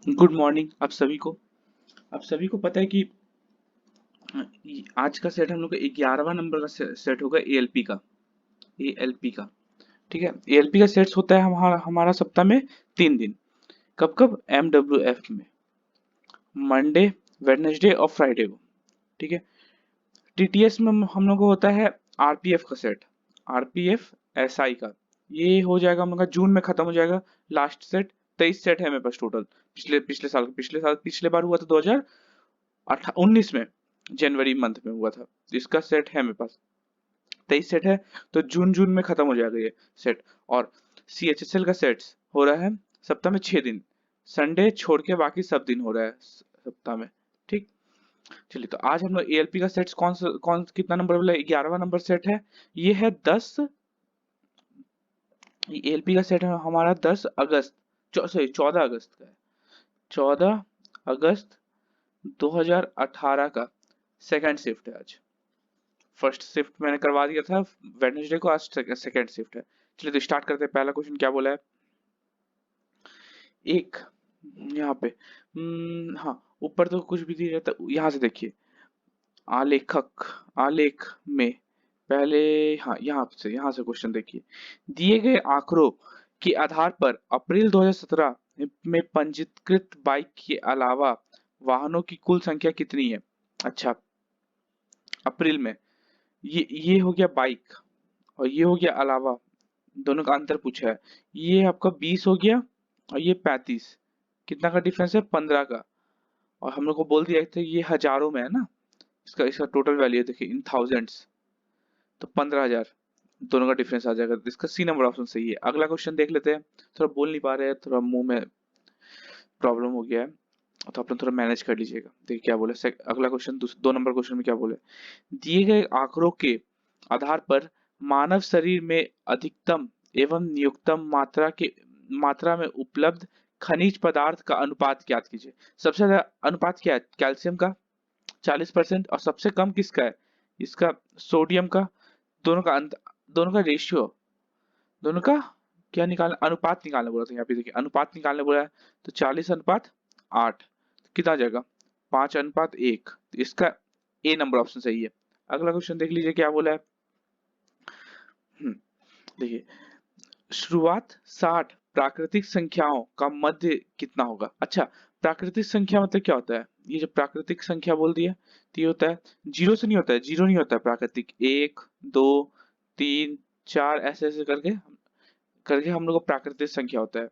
Good morning आप सभी को पता है कि आज का सेट हम लोग का 11वां नंबर का सेट होगा एएलपी का। ठीक है, एएलपी का सेट्स होता है हमारा सप्ताह में 3 दिन। कब कब? एमडब्ल्यूएफ में मंडे, वेडनेसडे और फ्राइडे को। ठीक है, टीटीएस में हम लोग को होता है आरपीएफ का सेट, आरपीएफ एसआई का। ये हो जाएगा हम लोग का जून में खत्म हो जाएगा। लास्ट सेट 23 सेट है मेरे पास टोटल। पिछले बार हुआ था 2019 में, जनवरी मंथ में हुआ था। तो इसका सेट है मेरे पास 23 सेट है। तो जून जून में खत्म हो जाएगा ये सेट। और सीएचएसएल का सेट्स हो रहा है सप्ताह में 6 दिन, संडे छोड़ के बाकी सब दिन हो रहा है सप्ताह में। ठीक, चलिए तो आज हम लोग एएलपी का सेट्स कौन कितना नंबर वाला? 11वां नंबर सेट है। ये है 10, एएलपी का सेट है हमारा 10 अगस्त, सॉरी 14 अगस्त का है। 14 अगस्त 2018 का सेकंड शिफ्ट है आज। फर्स्ट शिफ्ट मैंने करवा दिया था वेडनेसडे को, आज सेकंड शिफ्ट है। चलिए तो स्टार्ट करते हैं। पहला क्वेश्चन क्या बोला है? एक, यहाँ पे हाँ, ऊपर तो कुछ भी नहीं रहता। यहाँ से देखिए, आलेखक, आलेख में पहले, हाँ यहाँ से क्वेश्चन देखिए। दिए गए आंकड़ों के आधार पर अप्रैल 2017 में पंजीकृत बाइक के अलावा वाहनों की कुल संख्या कितनी है? अच्छा, अप्रैल में ये हो गया बाइक, और ये हो गया अलावा, दोनों का अंतर पूछा है। ये आपका 20 हो गया और ये 35। कितना का डिफरेंस है? 15 का। और हम लोग को बोल दिया था ये हजारों में है ना, इसका इसका टोटल वैल्यू देखिए इन थाउजेंड्स, तो 15,000। दोनों का डिफरेंस आ जाएगा। तो इसका सी नंबर ऑप्शन सही है। अगला क्वेश्चन देख लेते हैं। थोड़ा बोल नहीं पा रहे हैं, थोड़ा मुंह में प्रॉब्लम हो गया है, तो आप लोग थोड़ा मैनेज कर लीजिएगा। देखिए क्या बोले अगला क्वेश्चन, 2 नंबर क्वेश्चन में क्या बोले। दिए गए आंकड़ों के आधार पर मानव शरीर में अधिकतम एवं न्यूनतम मात्रा में उपलब्ध खनिज पदार्थ का अनुपात ज्ञात कीजिए। सबसे ज्यादा अनुपात क्या है? कैल्शियम का 40%, और सबसे कम किसका है? इसका सोडियम का। दोनों का दोनों का रेशियो, दोनों का क्या निकालना? अनुपात निकालना बोला था। यहाँ पे देखिए अनुपात निकालने बोला है, तो 40:8। कितना आ जाएगा? 5:1। तो इसका ए नंबर ऑप्शन सही है। अगला क्वेश्चन देख लीजिए क्या बोला है। देखिए, शुरुआत 60 प्राकृतिक संख्याओं का मध्य कितना होगा? अच्छा, प्राकृतिक संख्या मतलब क्या होता है? ये जो प्राकृतिक संख्या बोल दिया, तो ये होता है जीरो से नहीं होता है, जीरो नहीं होता है प्राकृतिक। 1, 2, 3, 4 ऐसे ऐसे करके करके हम लोग को प्राकृतिक संख्या होता है।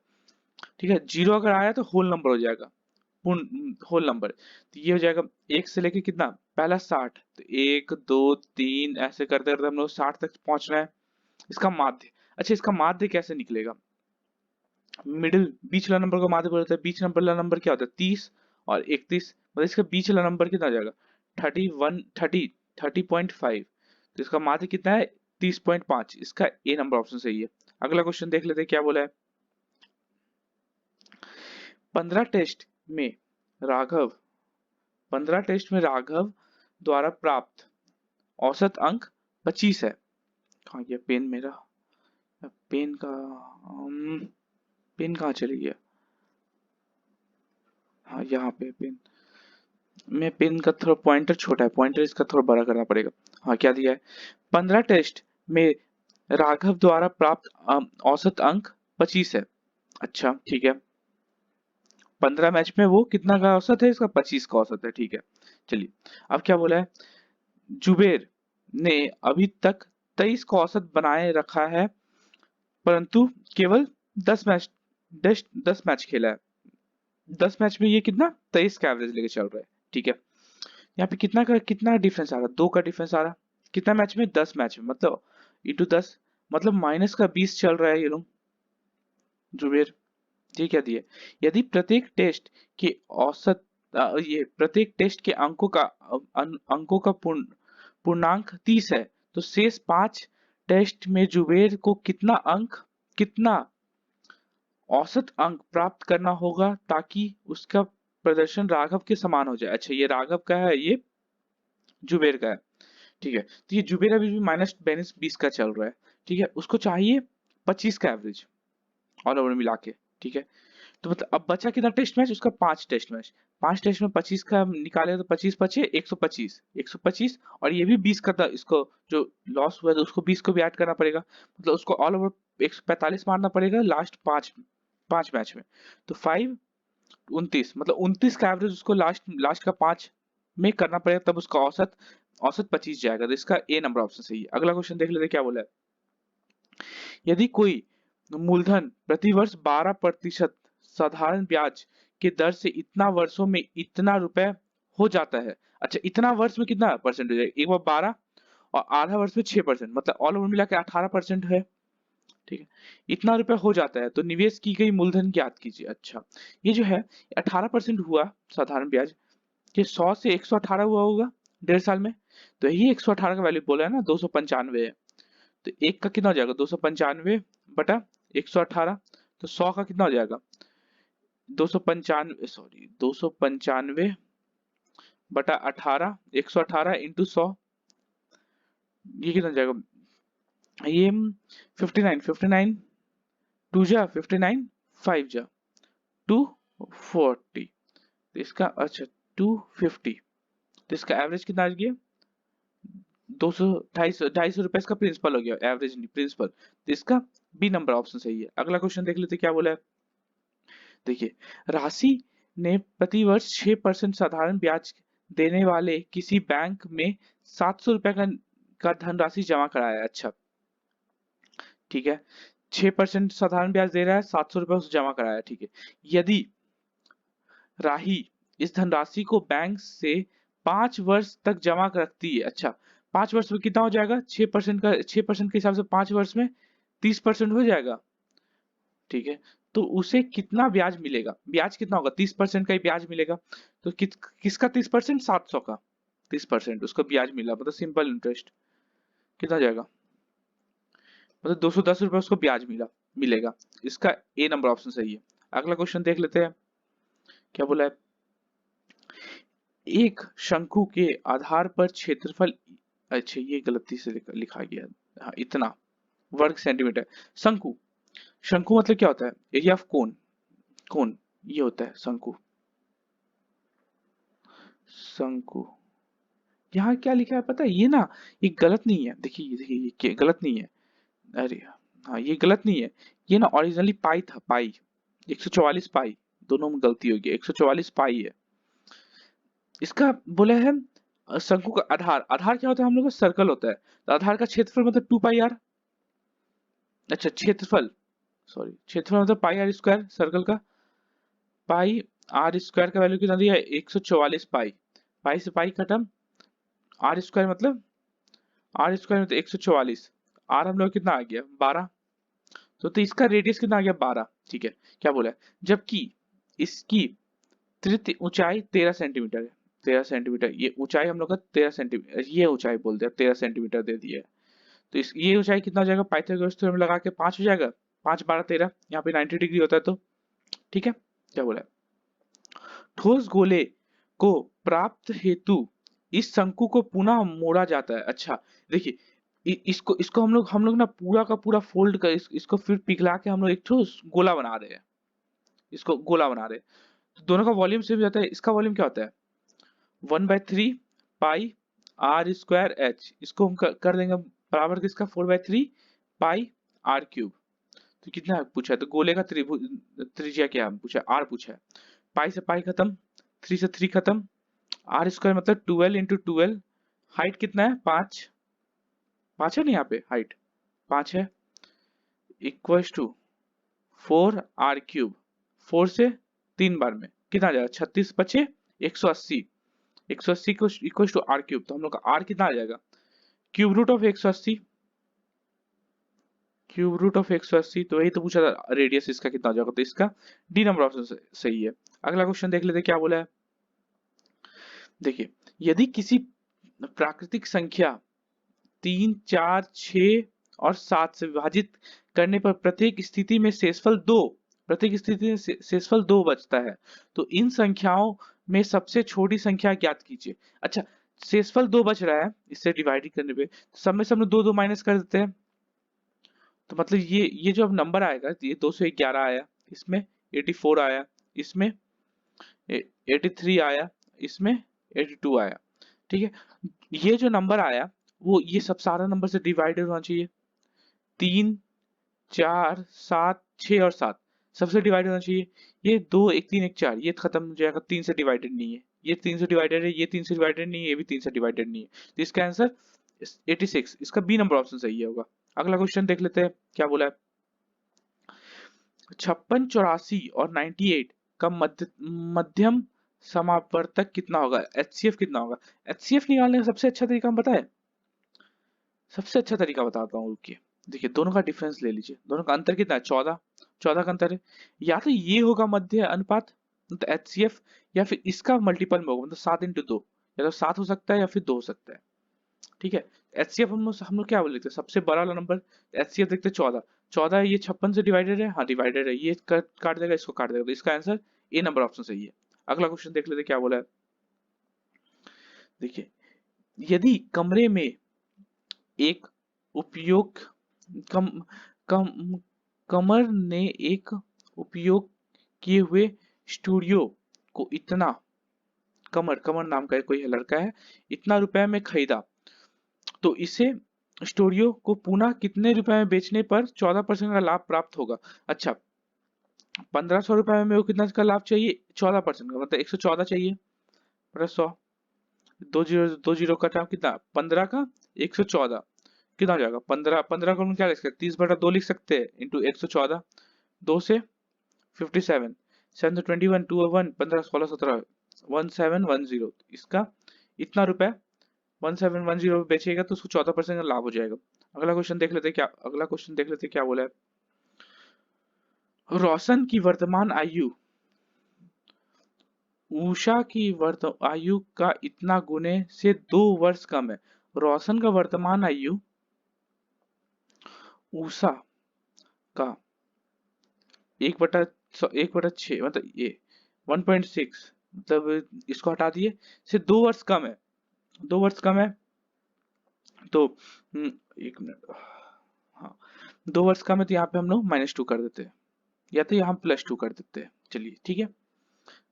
ठीक है, जीरो अगर आया तो होल नंबर हो जाएगा, पूर्ण होल नंबर। तो ये हो जाएगा एक से लेके कितना? पहला 60, तो 1, 2, 3 ऐसे करते करते हम लोग 60 तक पहुंचना है। इसका माध्य, अच्छा इसका माध्य कैसे निकलेगा? मिडिल, बीच वाला नंबर को माध्य बोलते हैं। बीच नंबर वाला नंबर क्या होता है? 30 और 31, मतलब इसका बीच वाला नंबर कितना आ जाएगा? 30.5। तो इसका माध्य कितना है? 30.5। इसका ए नंबर ऑप्शन सही है। अगला क्वेश्चन देख लेते हैं क्या बोला है। 15 टेस्ट में राघव 15 टेस्ट में राघव द्वारा प्राप्त औसत अंक 25 है। कहाँ गया पेन मेरा? पेन का पेन कहाँ चली गया? हाँ यहाँ पे पेन में, पेन का थोड़ा पॉइंटर छोटा है, पॉइंटर इसका थोड़ा बड़ा करना पड़ेगा। हाँ क्या दिया है? 15 टेस्ट में राघव द्वारा प्राप्त औसत अंक 25 है। अच्छा ठीक है, 15 मैच में वो कितना का औसत है? इसका 25 का औसत है। ठीक है, चलिए अब क्या बोला है। जुबेर ने अभी तक 23 का औसत बनाए रखा है, परंतु केवल 10 मैच 10 मैच खेला है। 10 मैच में ये कितना 23 का एवरेज लेके चल रहा है। ठीक है, यहाँ पे कितना डिफरेंस आ रहा है? 2 का डिफरेंस आ रहा है। कितना मैच में? 10 मैच में, मतलब इंटू 10, मतलब माइनस का 20 चल रहा है ये लोग। जुबेर, ये क्या दिए? यदि प्रत्येक टेस्ट के औसत ये प्रत्येक टेस्ट के अंकों का पूर्णांक 30 है, तो शेष 5 टेस्ट में जुबेर को कितना औसत अंक प्राप्त करना होगा ताकि उसका प्रदर्शन राघव के समान हो जाए। अच्छा, ये राघव का है, ये जुबेर का है। ठीक है, तो ये जुबेर अभी भी -20 का चल रहा है। ठीक है, उसको चाहिए 25 का एवरेज ऑल ओवर मिला के। ठीक है, तो मतलब अब बचा कितना टेस्ट मैच, उसका 5 टेस्ट मैच। 5 टेस्ट में 25 का निकाले तो 25 बचे 125, 125, और ये भी 20 का था, इसको जो लॉस हुआ है तो उसको 20 को भी ऐड करना पड़ेगा, मतलब उसको ऑल ओवर 145 मारना पड़ेगा लास्ट 5 5 मैच में। तो 5 29, मतलब 29 का एवरेज उसको लास्ट लास्ट का 5 में करना पड़ेगा, तब उसका औसत औसत 25 जाएगा। तो इसका ए नंबर ऑप्शन सही है। अगला क्वेश्चन देख लेते हैं क्या बोला है। यदि कोई मूलधन प्रतिवर्ष 12% साधारण ब्याज के दर से इतना वर्षों में इतना रुपए हो जाता है। अच्छा, इतना वर्ष में कितना परसेंट हो जाएगा, एक बार 12 और आधा वर्ष में 6%, मतलब ऑल ओवर मिला के 18% है। ठीक है, इतना रुपए हो जाता है तो निवेश की गई मूलधन ज्ञात कीजिए। अच्छा, ये जो है 18% हुआ साधारण ब्याज, कि 100 से 118 हुआ होगा 1.5 साल में, तो यही 118 का वैल्यू बोला है ना, 295 है। तो एक का कितना हो जाएगा, 295 बटा 118, तो 100 का कितना हो जाएगा, 295, सॉरी 295 बटा 18, 118 इंटू 100, ये कितना हो जाएगा, ये 59, 59 टू जा 59, 5 जा 240, तो इसका अच्छा 250, तो इसका एवरेज कितना आ गया, 200, 250 रुपए इसका प्रिंसिपल हो गया, एवरेज नहीं प्रिंसिपल। तो इसका बी नंबर ऑप्शन सही है। अगला क्वेश्चन देख लेते क्या बोला है। देखिए, राशि ने प्रतिवर्ष 6% साधारण ब्याज देने वाले किसी बैंक में 700 रुपए का धनराशि जमा कराया है। अच्छा, ठीक है, 6% साधारण ब्याज दे रहा है, 700 रुपए उसे जमा कराया है। ठीक है, यदि राही इस धनराशि को बैंक से 5 वर्ष तक जमा रखती है। अच्छा, 5 वर्ष में कितना हो जाएगा, 6% का, 6% के हिसाब से 5 वर्ष में 30% हो जाएगा। ठीक है, तो उसे कितना ब्याज मिलेगा, ब्याज कितना होगा, 30% का ही ब्याज मिलेगा। तो किसका 30%, 700 का 30% उसको ब्याज मिला, मतलब सिंपल इंटरेस्ट कितना हो जाएगा, मतलब 210 रुपए उसको ब्याज मिलेगा। इसका ए नंबर ऑप्शन सही है। अगला क्वेश्चन देख लेते हैं क्या बोला है। एक शंकु के आधार पर क्षेत्रफल, अच्छा ये गलती से लिखा गया, हाँ इतना वर्ग सेंटीमीटर। शंकु, शंकु मतलब क्या होता है, एरिया ऑफ कोन, कोन ये होता है शंकु। शंकु, यहाँ क्या लिखा है पता है, ये ना ये गलत नहीं है, देखिए देखिए ये गलत नहीं है, अरे हाँ ये गलत नहीं है, ये ना ओरिजिनली पाई था, पाई 144 पाई, दोनों में गलती होगी, 144 पाई है। इसका बोला है शंकु का आधार, आधार क्या होता है हम लोग का, सर्कल होता है, तो आधार का क्षेत्रफल मतलब 2 पाई आर। अच्छा क्षेत्रफल, सॉरी क्षेत्रफल मतलब पाई आर स्क्वायर सर्कल का, पाई आर स्क्वायर का वैल्यू कितना दिया है, 144 पाई, पाई से पाई खत्म, आर स्क्वायर मतलब, आर स्क्वायर मतलब 144, आर हम लोग कितना आ गया 12, तो इसका रेडियस कितना आ गया 12। ठीक है, क्या बोला है, जबकि इसकी तृतीय ऊंचाई 13 सेंटीमीटर है, 13 सेंटीमीटर, ये ऊंचाई हम लोग का 13 सेंटीमीटर, ये ऊंचाई बोलते हैं 13 सेंटीमीटर दे दिया है। तो इस ये ऊंचाई कितना हो जाएगा, पाइथागोरस थ्योरम लगा के 5 हो जाएगा, 5 12 13, यहाँ पे 90 डिग्री होता है, तो ठीक है, क्या बोला है, ठोस गोले को प्राप्त हेतु इस शंकु को पुनः मोड़ा जाता है। अच्छा, देखिए इसको इसको हम लोग ना पूरा का पूरा फोल्ड कर इसको फिर पिघला के हम लोग एक ठोस गोला बना रहे हैं, इसको गोला बना रहे हैं, तो दोनों का वॉल्यूम सेम जाता है। इसका वॉल्यूम क्या होता है, 1/3 पाई आर स्क्वायर एच, इसको हम कर देंगे बराबर किसका, 4/3 पाई आर क्यूब। तो कितना पूछा है, तो गोले का त्रिभुज त्रिज्या क्या पूछा, आर पूछा है, पाई से पाई खत्म, 3 से 3 खत्म, आर स्क्वायर मतलब 12 इंटू 12, हाइट कितना है 5, 5 है ना यहाँ पे हाइट 5 है, इक्वल्स टू 4 आर क्यूब, 4 से 3 बार में कितना आ जाएगा, 36 बचे 180, 180 को इक्वल्स टू आर क्यूब, तो हम लोग का आर कितना आ जाएगा, cube root of 180, cube root of 180, तो वही तो पूछा था रेडियस इसका कितना हो जाएगा, तो इसका डी नंबर ऑप्शन सही है। अगला क्वेश्चन देख लेते क्या बोला है। देखिए, यदि किसी प्राकृतिक संख्या 3 4 6 और 7 से विभाजित करने पर प्रत्येक स्थिति में शेषफल 2, प्रत्येक स्थिति में शेषफल 2 बचता है, तो इन संख्याओं में सबसे छोटी संख्या ज्ञात कीजिए। अच्छा, शेषफल 2 बच रहा है, इससे डिवाइड करने पे सब में सब 2 2 माइनस कर देते हैं, तो मतलब ये जो अब नंबर आएगा ये 211 आया, इसमें 84 आया, इसमें 83 आया, इसमें 82 आया। ठीक है, ये जो नंबर आया वो ये सब सारा नंबर से डिवाइडेड होना चाहिए। 3, 4, 7, 6 और 7 सबसे डिवाइड होना चाहिए। ये 2, 1, 3, 1, 4 ये खत्म हो जाएगा, 3 से डिवाइडेड नहीं है, ये 3 से डिवाइडेड है, ये 3 से डिवाइडेड नहीं है, ये भी 3 से डिवाइडेड नहीं है, तो इसका आंसर 86, इसका बी नंबर ऑप्शन सही होगा। अगला क्वेश्चन देख लेते हैं क्या बोला है। 56, 84 और 98 का मध्यम समावर्तक कितना होगा, एचसीएफ कितना होगा। एचसीएफ निकालने का सबसे अच्छा तरीका हम पता है, सबसे अच्छा तरीका बताता हूँ, रुकिए। देखिए दोनों का डिफरेंस ले लीजिए, दोनों का अंतर कितना है, 14, 14 का अंतर है। या तो ये होगा मध्य अनुपात मतलब एचसीएफ, या फिर इसका मल्टीपल में होगा मतलब 7 into 2, या तो 7 हो सकता है या फिर 2 हो सकता है। ठीक है, एचसीएफ हम लोग क्या बोल लेते हैं, सबसे बड़ा वाला नंबर एचसीएफ देखते हैं 14, 14 ये 56 से डिवाइडेड है, हाँ डिवाइडेड है, ये काट देगा, इसको काट देगा, तो इसका आंसर ए नंबर ऑप्शन सही है। अगला क्वेश्चन देख लेते हैं क्या बोला है। देखिए, यदि कमरे में एक उपयोग कम कम कमर ने एक उपयोग किए हुए स्टूडियो को इतना, कमर कमर नाम का कोई लड़का है, इतना रुपए में खरीदा, तो इसे स्टूडियो को पुनः कितने रुपए में बेचने पर 14% का लाभ प्राप्त होगा। अच्छा, 1500 रुपए में मेरे को कितना का लाभ चाहिए, 14% का, मतलब 114 चाहिए प्लस 100, दो जीरो का टाइम कितना, 15 का 114 कितना हो जाएगा, 15, 15 को हम क्या लिख सकते हैं, 30/2 लिख सकते हैं, इंटू 114, 2 से 57, 7 से 21, 2 और 1, 15, 16, 17, 1710, इसका इतना रुपए 1710 बेचेगा तो उसको 14% का लाभ हो जाएगा। अगला क्वेश्चन देख लेते हैं क्या, अगला क्वेश्चन देख लेते हैं क्या बोला है। रोशन की वर्तमान आयु उषा की आयु का इतना गुने से 2 वर्ष कम है। रोशन का वर्तमान आयु उषा का 1/6 मतलब ये 1.6, मतलब इसको हटा दिए, से 2 वर्ष कम है, 2 वर्ष कम है, तो 1 मिनट, हाँ 2 वर्ष कम है, तो यहाँ पे हम लोग -2 कर देते हैं, या तो यहाँ +2 कर देते हैं, चलिए ठीक है,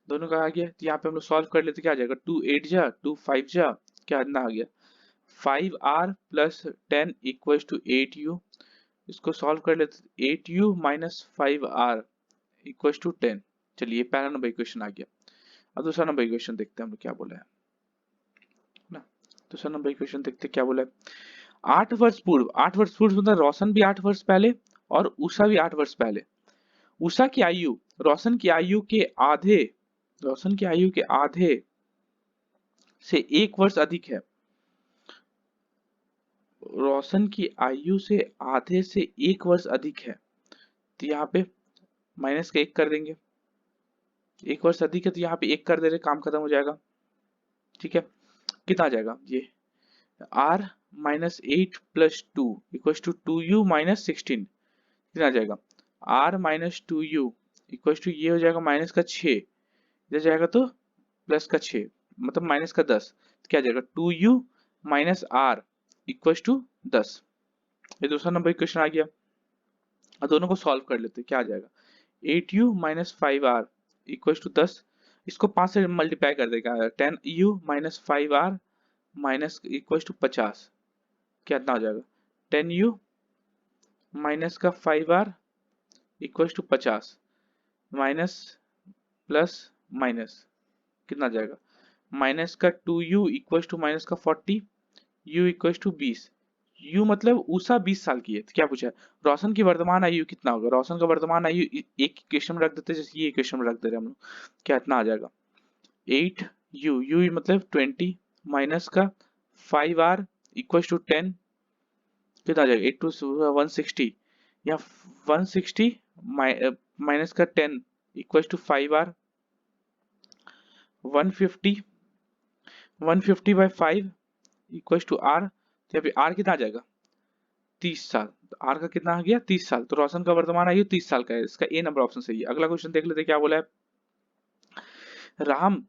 दोनों का आ गया, तो यहाँ पे हम लोग सॉल्व कर लेते, क्या आ जाएगा, 2 8 जा 2 5 जा, क्या इतना आ गया, 5r + 10 = 8u, इसको सॉल्व कर लेते, 8u - 5r = 10। चलिए पहला नंबर इक्वेशन आ गया। अब दूसरा नंबर इक्वेशन देखते हैं हम लोग क्या बोला है ना, दूसरा नंबर इक्वेशन देखते हैं क्या बोला है। 8 वर्ष पूर्व, 8 वर्ष पूर्व मतलब रोशन भी 8 वर्ष पहले और उषा भी 8 वर्ष पहले, उषा की आयु रोशन की आयु के आधे, रोशन की आयु के आधे से 1 वर्ष अधिक है, रोशन की आयु से आधे से 1 वर्ष अधिक है, तो यहाँ पे -1 कर देंगे, 1 वर्ष अधिक है तो यहाँ पे 1 कर दे रहे, काम खत्म हो जाएगा। ठीक है, कितना आ जाएगा ये, r -8 + 2 = 2u - 16, कितना आ जाएगा, r - 2u = ये हो जाएगा -6, इधर जाएगा तो +6, मतलब -10, क्या आ जाएगा, 2u - r = 10। ये दूसरा नंबर इक्वेशन आ गया। अब दोनों को सॉल्व कर लेते हैं, क्या आ जाएगा, 8u - 5r = 10, इसको 5 से मल्टीप्लाई कर देगा, 10u - 5r माइनस =50, कितना हो जाएगा, 10u - 5r = 50, minus plus minus कितना आ जाएगा, -2u - -40, u = 20, u मतलब उषा 20 साल की है, तो क्या पूछा है, रोशन की वर्तमान आयु कितना होगा, रोशन का वर्तमान आयु एक इक्वेशन में रख देते हैं, जैसे ये इक्वेशन में रख दे रहे हैं हम लोग, क्या इतना आ जाएगा, 8u मतलब 20 माइनस का 5r = 10, कितना आ जाएगा, 8 to 160, या 160 माइनस का 10 = 5r, 150 150/5 = r, तो यहाँ पे r कितना आ जाएगा, 30 साल, तो r का कितना आ गया, 30 साल, तो रोशन का वर्तमान आयु 30 साल का है, इसका ए नंबर ऑप्शन सही है। अगला क्वेश्चन देख लेते हैं क्या बोला है। राम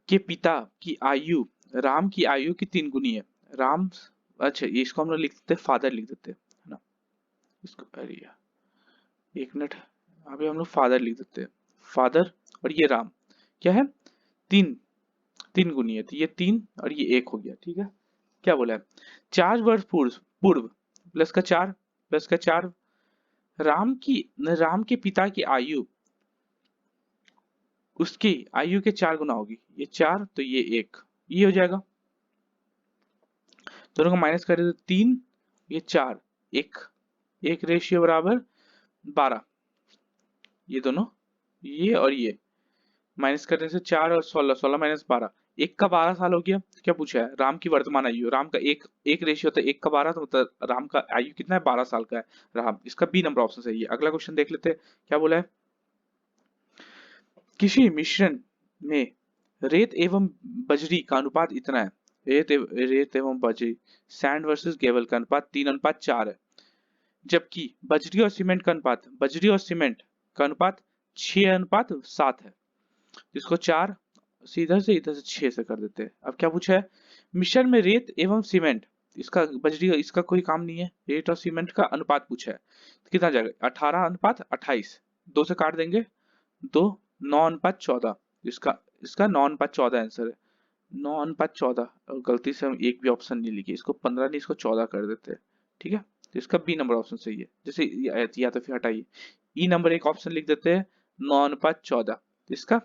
के पिता की आयु राम की आयु की 3 गुनी है, राम, अच्छा ये इसको हम लोग लिख देते हैं, फादर लिख देते हैं, है ना, इसको, अरे यार 1 मिनट, अभी हम लोग फादर लिख देते हैं, फादर, और ये राम क्या है, तीन, तीन गुनी है, तो ये तीन और ये एक हो गया, ठीक है। क्या बोला है, 4 वर्ष पूर्व, पूर्व प्लस का 4, प्लस का 4, राम की, राम के पिता की आयु उसकी आयु के 4 गुना होगी, ये 4 तो ये 1, ये हो जाएगा, दोनों को माइनस करें तो 3, ये 4, एक, एक रेशियो बराबर 12, ये दोनों, ये और ये माइनस करने से 4 और 16, 16 - 12, एक का 12 साल हो गया। क्या पूछा है, राम की वर्तमान आयु, राम का एक, एक रेशियो होता है 1 का 12, तो मतलब राम का आयु कितना है, 12 साल का है राम, इसका बी नंबर ऑप्शन सही है। अगला क्वेश्चन देख लेते हैं क्या बोला है, किसी मिश्रण में रेत एवं बजरी का अनुपात इतना है, रेत एवं बजरी, सैंड वर्सेस गेवल का अनुपात 3:4 है, जबकि बजरी और सीमेंट का अनुपात, बजरी और सीमेंट का अनुपात 6:7 है। इसको 4 से इधर से 6 से कर देते हैं। अब क्या पूछा है, मिश्रण में रेत एवं सीमेंट, इसका बजरी, इसका कोई काम नहीं है, रेत और सीमेंट का अनुपात पूछा है, तो कितना जाएगा, 18:28, 2 से काट देंगे, 2, 9:14, इसका इसका 9:14 आंसर है, 9:14, और गलती से हम एक भी ऑप्शन नहीं लिखे, इसको 15 नहीं, इसको 14 कर देते हैं, ठीक है। तो इसका बी नंबर ऑप्शन सही है, जैसे या तो फिर हटाइए, ई नंबर एक ऑप्शन लिख देते हैं, 9:14, इसका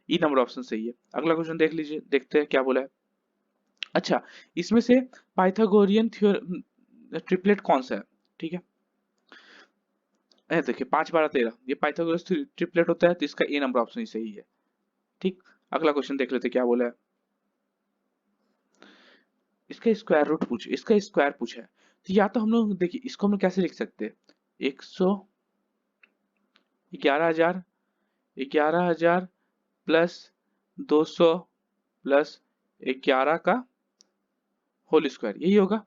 ई नंबर ऑप्शन सही है। अगला क्वेश्चन देख लीजिए, देखते हैं क्या बोला है। अच्छा, इसमें से पाइथागोरियन थ्योरम ट्रिपलेट कौन सा है, ठीक है, देखिए 5 12 13, ये पाइथागोरस ट्रिपलेट होता है, तो इसका ए नंबर ऑप्शन ही सही है, ठीक। अगला क्वेश्चन देख लेते हैं क्या बोला है, इसका स्क्वायर रूट पूछे, इसका स्क्वायर पूछा है, तो या तो हम लोग देखिए इसको हम लोग कैसे लिख सकते हैं, 111,000, 11,000 प्लस 200 प्लस 11 का होल स्क्वायर, यही होगा,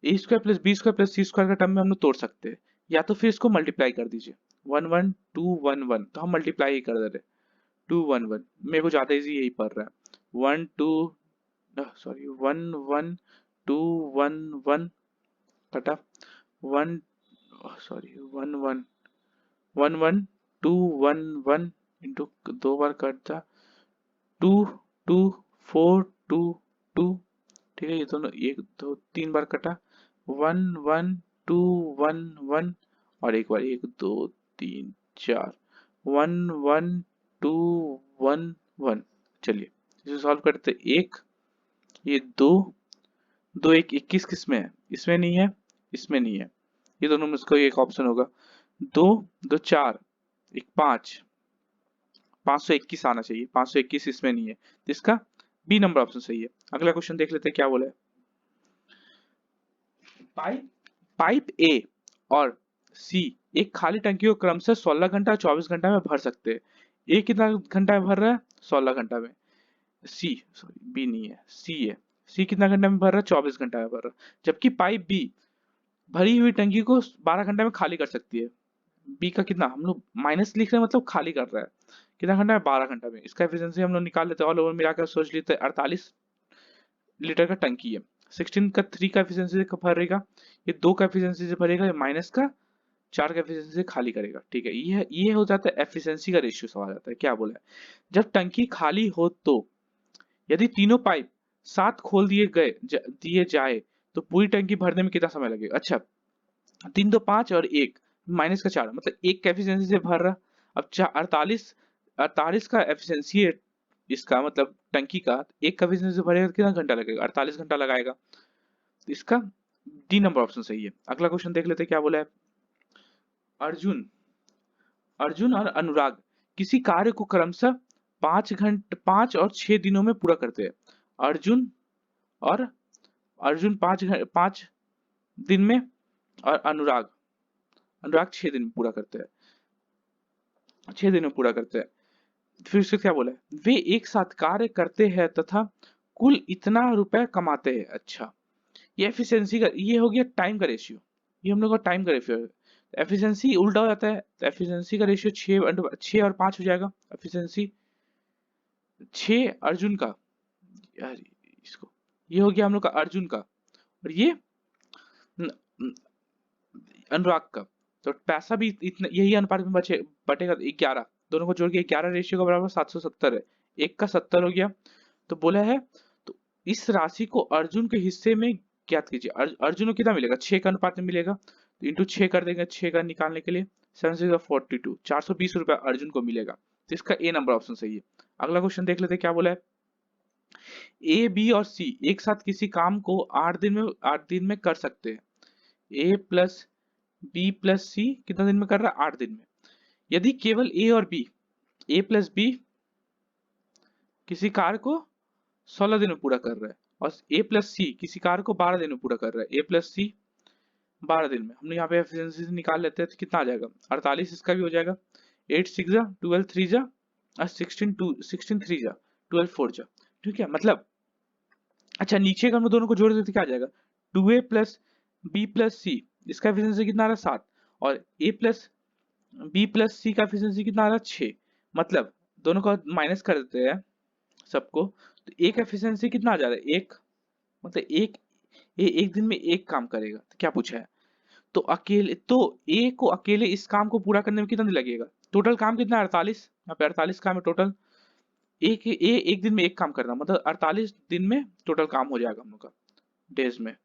a square plus b square plus c square का टर्म में हम लोग तोड़ सकते हैं, या तो फिर इसको मल्टीप्लाई कर दीजिए, 11211, तो हम मल्टीप्लाई ही कर दे रहे, 211, मेरे को ज्यादा इजी यही पड़ रहा है, 1 कटा 1, सॉरी 11211 इंटू 2 बार कटता, 22422, ठीक है, ये दोनों 1 2 3 बार कटा, 11211, और एक बार 1 2 3 4, 11211, चलिए इसे सॉल्व करते, एक, ये दो, दो एक 21 किस में है, इसमें नहीं है, इसमें नहीं है, ये दोनों में इसका एक ऑप्शन होगा, दो, दो 4, एक 5, 521 आना चाहिए, 521 इसमें नहीं है, तो इसका बी नंबर ऑप्शन सही है। अगला क्वेश्चन देख लेते हैं क्या बोला है, पाइप पाइप ए और सी एक खाली टंकी को क्रमशः 16 घंटा और 24 घंटा में भर सकते हैं, ए कितना घंटा में भर रहा है, 16 घंटा में, सी, सॉरी बी नहीं है, सी है, सी कितना घंटा में भर रहा है, 24 घंटा में भर रहा है, जबकि पाइप बी भरी हुई टंकी को 12 घंटे में खाली कर सकती है, बी का कितना, हम लोग माइनस लिख रहे हैं मतलब खाली कर रहा है, कितना घंटा है, 12 घंटा में, इसका एफिशिएंसी हम लोग निकाल लेते हैं, ऑल ओवर मिलाकर सोच लेते हैं, 48 लीटर का टंकी है, 16 का 3 का एफिशिएंसी से भरेगा, ये 2 का एफिशिएंसी से भरेगा, ये माइनस का 4 का एफिशिएंसी से खाली करेगा, ठीक है, ये हो जाता है एफिशिएंसी का रेशियो सवाल आता है। क्या बोला है, जब टंकी खाली हो तो यदि तीनों पाइप साथ खोल दिए जाए तो पूरी टंकी भरने में कितना समय लगेगा। अच्छा, 3 2 5 और 1 माइनस का 4, मतलब एक का एफिशिएंसी से भर रहा, अब 48, 48 का एफिशिएंसी है इसका, मतलब टंकी का, एक का एफिशिएंसी से भरेगा तो कितना घंटा लगेगा, 48 घंटा लगाएगा, तो इसका डी नंबर ऑप्शन सही है। अगला क्वेश्चन देख लेते हैं क्या बोला है, अर्जुन अर्जुन और अनुराग किसी कार्य को क्रमशः 5 और 6 दिनों में पूरा करते हैं, अर्जुन और अर्जुन 5 दिन में, और अनुराग अनुराग 6 दिन में पूरा करते हैं, 6 दिन में पूरा करते हैं, फिर से क्या बोला है, वे एक साथ कार्य करते हैं तथा कुल इतना रुपए कमाते हैं। अच्छा, ये एफिशिएंसी का, ये हो गया टाइम का रेशियो, ये हम लोग का टाइम का रेशियो, एफिशिएंसी उल्टा हो जाता है, तो एफिशिएंसी का रेशियो 6 और 5 हो जाएगा, एफिशिएंसी 6 अर्जुन का, यार इसको, ये हो गया हम लोग का अर्जुन का, और ये न- न- अनुराग का, तो पैसा भी इतना यही अनुपात में बटेगा 11, दोनों को जोड़ के 11 रेशियो का बराबर 770 है, एक का 70 हो गया। तो बोला है तो इस राशि को अर्जुन के हिस्से में ज्ञात कीजिए। अर्जुन को कितना मिलेगा, 6 का अनुपात में मिलेगा, तो इंटू 6 कर देंगे 6 का निकालने के लिए, 742 420 रुपया अर्जुन को मिलेगा। तो इसका ए नंबर ऑप्शन सही है। अगला क्वेश्चन देख लेते हैं क्या बोला है। ए बी और सी एक साथ किसी काम को 8 दिन में कर सकते हैं। ए प्लस बी प्लस सी कितना दिन में कर रहा है, 8 दिन में। यदि केवल ए और बी, ए प्लस बी किसी कार्य को 16 दिन में पूरा कर रहा है, और ए प्लस सी किसी कार्य को 12 दिन में पूरा कर रहा है। ए प्लस सी 12 दिन में, हमने यहाँ पे एफिशिएंसी निकाल लेते हैं तो कितना आ जाएगा, 48 इसका भी हो जाएगा, 8 6 जा 12 3 जा 16 3 जा 12 4 जा, ठीक है। मतलब अच्छा नीचे का हम दोनों को जोड़ देते क्या आ जाएगा, 2a प्लस बी प्लस सी, इसका एफिशिएंसी कितना आ रहा है 7, और a प्लस बी प्लस सी का एफिशिएंसी कितना आ रहा है 6। मतलब दोनों का माइनस कर देते हैं सबको, तो एक एफिशिएंसी कितना आ जा रहा है, एक, मतलब एक दिन में एक काम करेगा। तो क्या पूछा है, तो ए को अकेले इस काम को पूरा करने में कितना दिन लगेगा, टोटल काम कितना है 48, यहाँ पे 48 काम है टोटल। एक दिन में एक काम करना मतलब 48 दिन में टोटल काम हो जाएगा हम लोग का डेज में।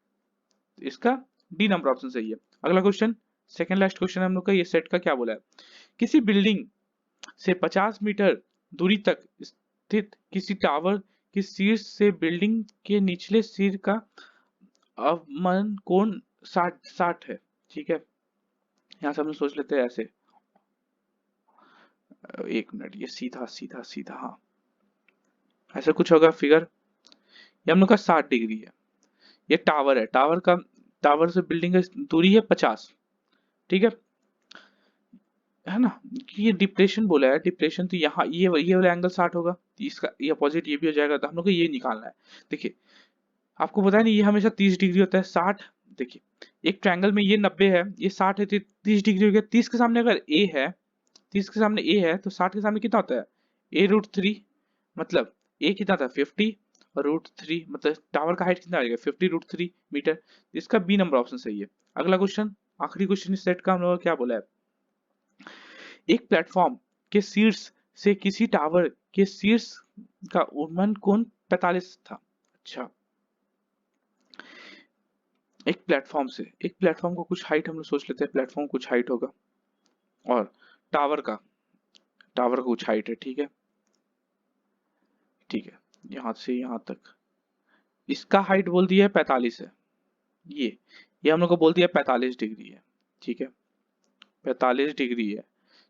इसका डी नंबर ऑप्शन सही है। अगला क्वेश्चन, सेकंड लास्ट क्वेश्चन हम लोग का, ये सेट का क्या बोला है। किसी बिल्डिंग से 50 मीटर दूरी तक स्थित किसी टावर के शीर्ष से बिल्डिंग के निचले सिर का अवमन कोण 60 है, ठीक है। यहाँ से हम लोग सोच लेते हैं ऐसे, एक मिनट, ये सीधा सीधा सीधा, हाँ ऐसा कुछ होगा फिगर। ये हम लोग का 60 डिग्री है, ये टावर है, टावर से बिल्डिंग की दूरी है 50, ठीक है ना। ये डिप्रेशन बोला है, डिप्रेशन तो यहाँ ये वाला एंगल 60 होगा, तो इसका ये अपोजिट ये भी हो जाएगा, तो हम लोग को ये निकालना है। देखिए आपको पता है नहीं, ये हमेशा 30 डिग्री होता है, 60, देखिए एक ट्रायंगल में ये 90 है, ये 60 है, 30 डिग्री हो गया। 30 के सामने अगर ए है, 30 के सामने ए है, तो 60 के सामने कितना होता है, a√3, मतलब ए कितना था 50, और √3 मतलब टावर का हाइट कितना आएगा 50√3 मीटर। इसका बी नंबर ऑप्शन सही है। अगला क्वेश्चन, आखिरी क्वेश्चन इस सेट का, हम लोग क्या बोला है। एक प्लेटफॉर्म के शीर्ष से किसी टावर के शीर्ष का उन्नयन कोण 45 था। अच्छा, एक प्लेटफॉर्म को कुछ हाइट हम लोग सोच लेते हैं, प्लेटफॉर्म कुछ हाइट होगा, और टावर का कुछ हाइट है, ठीक है, यहां से यहां तक इसका हाइट बोल दिया है 45 है, ये हम लोग को बोल दिया 45 डिग्री है, ठीक है, 45 डिग्री है,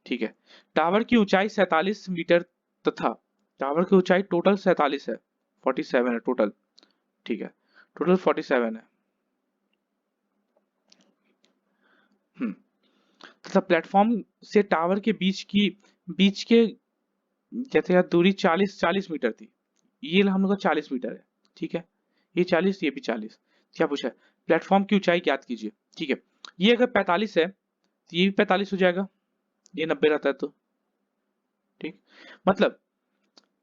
ठीक है। टावर की ऊंचाई 47 मीटर तथा टावर की ऊंचाई टोटल 47 है, 47 है टोटल, ठीक है, टोटल 47 है। तथा प्लेटफॉर्म से टावर के बीच के जैसे यार दूरी 40 मीटर थी, ये हम लोग का 40 मीटर है, ठीक है, ये 40 ये भी 40। क्या पूछा है, प्लेटफॉर्म की ऊंचाई ज्ञात कीजिए, ठीक है। ये अगर 45 है तो ये भी 45 हो जाएगा, ये 90 रहता है तो, ठीक, मतलब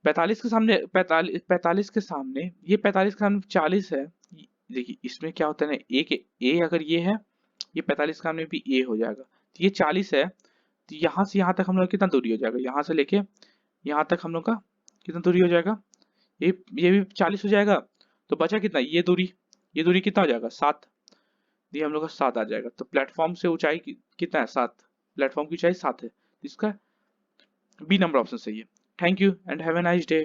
45 के सामने 45 के सामने ये 45 के सामने 40 है। देखिए इसमें क्या होता है ना, ए अगर ये है, ये 45 के सामने भी ए हो जाएगा, तो ये 40 है, तो यहाँ से यहाँ तक हम लोग कितना दूरी हो जाएगा, यहाँ से लेके यहाँ तक हम लोग का कितना दूरी हो जाएगा, ये भी 40 हो जाएगा, तो बचा कितना, ये दूरी कितना हो जाएगा 7, ये हम लोग का 7 आ जाएगा। तो प्लेटफॉर्म से ऊंचाई कितना है 7, प्लेटफॉर्म की ऊंचाई 7 है, इसका बी नंबर ऑप्शन सही है। Thank you and have a nice day.